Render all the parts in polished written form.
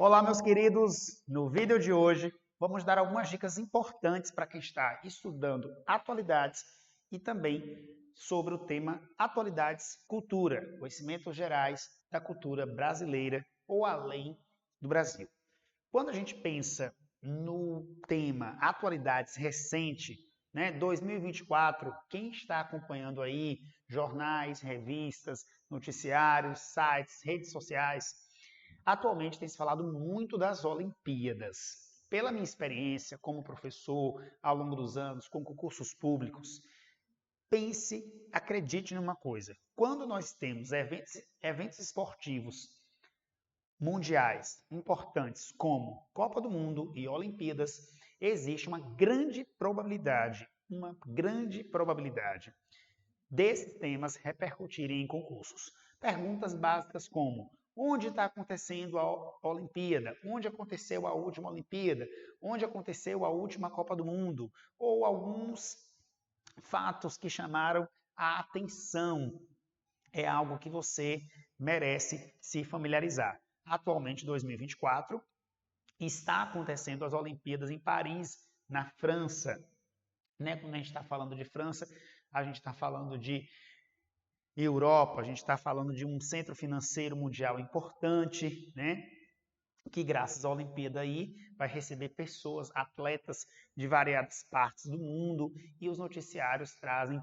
Olá, meus queridos! No vídeo de hoje, vamos dar algumas dicas importantes para quem está estudando atualidades e também sobre o tema Atualidades Cultura, conhecimentos gerais da cultura brasileira ou além do Brasil. Quando a gente pensa no tema Atualidades recente, 2024, quem está acompanhando aí jornais, revistas, noticiários, sites, redes sociais, atualmente tem se falado muito das Olimpíadas. Pela minha experiência como professor ao longo dos anos com concursos públicos, acredite numa coisa, quando nós temos eventos esportivos mundiais importantes como Copa do Mundo e Olimpíadas, existe uma grande probabilidade desses temas repercutirem em concursos. Perguntas básicas como: onde está acontecendo a Olimpíada? Onde aconteceu a última Olimpíada? Onde aconteceu a última Copa do Mundo? Ou alguns fatos que chamaram a atenção. É algo que você merece se familiarizar. Atualmente, 2024, está acontecendo as Olimpíadas em Paris, na França. Quando a gente está falando de França, a gente está falando de Europa, a gente está falando de um centro financeiro mundial importante, que graças à Olimpíada aí vai receber pessoas, atletas de variadas partes do mundo, e os noticiários trazem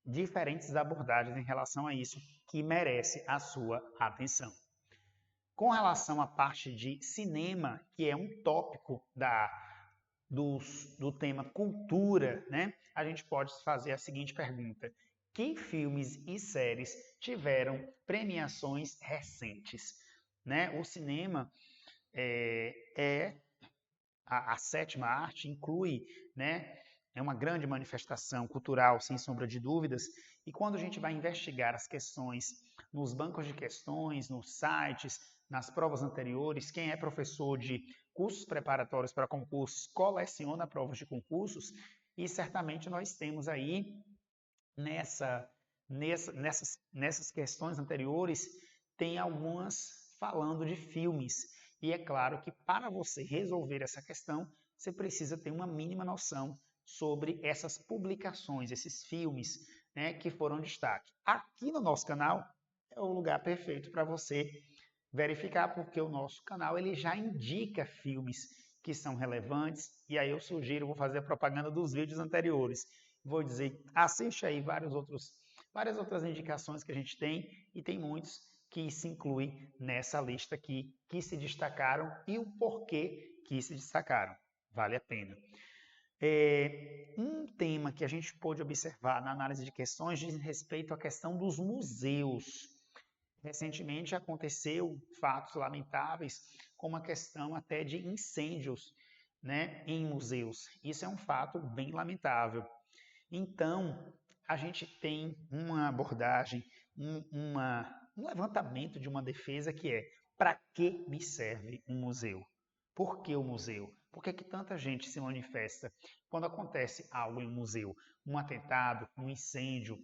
diferentes abordagens em relação a isso que merece a sua atenção. Com relação à parte de cinema, que é um tópico do tema cultura, a gente pode fazer a seguinte pergunta: que filmes e séries tiveram premiações recentes? O cinema é a sétima arte, inclui, é uma grande manifestação cultural, sem sombra de dúvidas, e quando a gente vai investigar as questões nos bancos de questões, nos sites, nas provas anteriores, quem é professor de cursos preparatórios para concursos coleciona provas de concursos, e certamente nós temos aí, nessas questões anteriores, tem algumas falando de filmes, e é claro que para você resolver essa questão, você precisa ter uma mínima noção sobre essas publicações, esses filmes, que foram destaque. Aqui no nosso canal é o lugar perfeito para você verificar, porque o nosso canal ele já indica filmes que são relevantes, e aí eu sugiro, vou fazer a propaganda dos vídeos anteriores. Vou dizer, assiste aí várias outras indicações que a gente tem, e tem muitos que se incluem nessa lista aqui, que se destacaram e o porquê que se destacaram. Vale a pena. Um tema que a gente pôde observar na análise de questões diz respeito à questão dos museus. Recentemente aconteceu fatos lamentáveis, como a questão até de incêndios, em museus. Isso é um fato bem lamentável. Então, a gente tem uma abordagem, um levantamento de uma defesa que é: para que me serve um museu? Por que o museu? Por que tanta gente se manifesta quando acontece algo em um museu? Um atentado, um incêndio,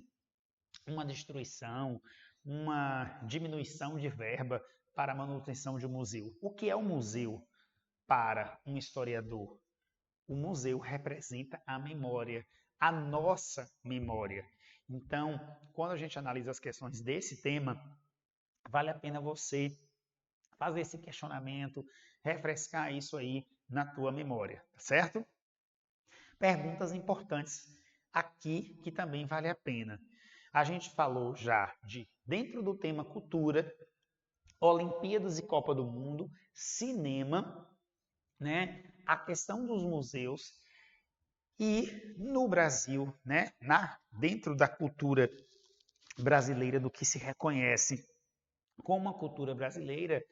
uma destruição, uma diminuição de verba para a manutenção de um museu. O que é um museu para um historiador? O museu representa a memória, a nossa memória. Então, quando a gente analisa as questões desse tema, vale a pena você fazer esse questionamento, refrescar isso aí na tua memória, tá certo? Perguntas importantes aqui que também vale a pena. A gente falou já dentro do tema cultura, Olimpíadas e Copa do Mundo, cinema, a questão dos museus, e no Brasil, dentro da cultura brasileira, do que se reconhece como a cultura brasileira,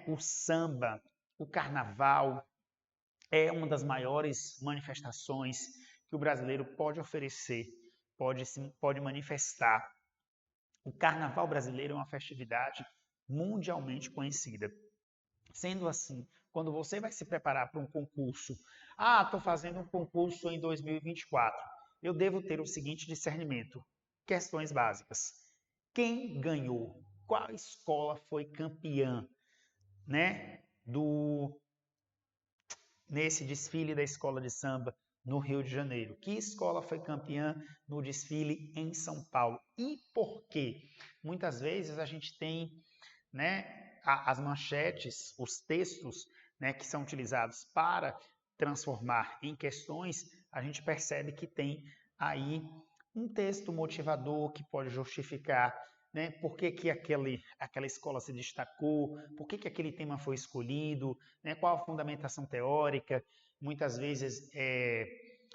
o samba, o carnaval, é uma das maiores manifestações que o brasileiro pode oferecer, pode manifestar. O carnaval brasileiro é uma festividade mundialmente conhecida. Sendo assim, quando você vai se preparar para um concurso, estou fazendo um concurso em 2024, eu devo ter o seguinte discernimento: questões básicas. Quem ganhou? Qual escola foi campeã? nesse desfile da escola de samba no Rio de Janeiro? Que escola foi campeã no desfile em São Paulo? E por quê? Muitas vezes a gente tem, né, as manchetes, os textos, né, que são utilizados para transformar em questões, a gente percebe que tem aí um texto motivador que pode justificar, né, por que aquela escola se destacou, por que aquele tema foi escolhido, né, qual a fundamentação teórica, muitas vezes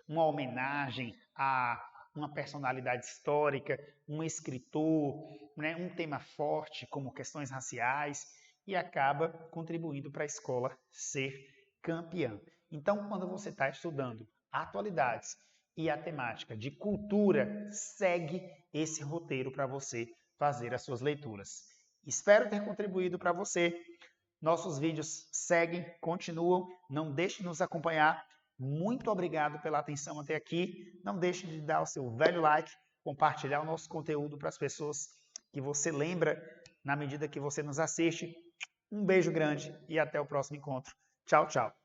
uma homenagem a uma personalidade histórica, um escritor, né, um tema forte como questões raciais, e acaba contribuindo para a escola ser campeã. Então, quando você está estudando atualidades e a temática de cultura, segue esse roteiro para você fazer as suas leituras. Espero ter contribuído para você. Nossos vídeos seguem, continuam. Não deixe de nos acompanhar. Muito obrigado pela atenção até aqui. Não deixe de dar o seu velho like, compartilhar o nosso conteúdo para as pessoas que você lembra na medida que você nos assiste. Um beijo grande e até o próximo encontro. Tchau, tchau.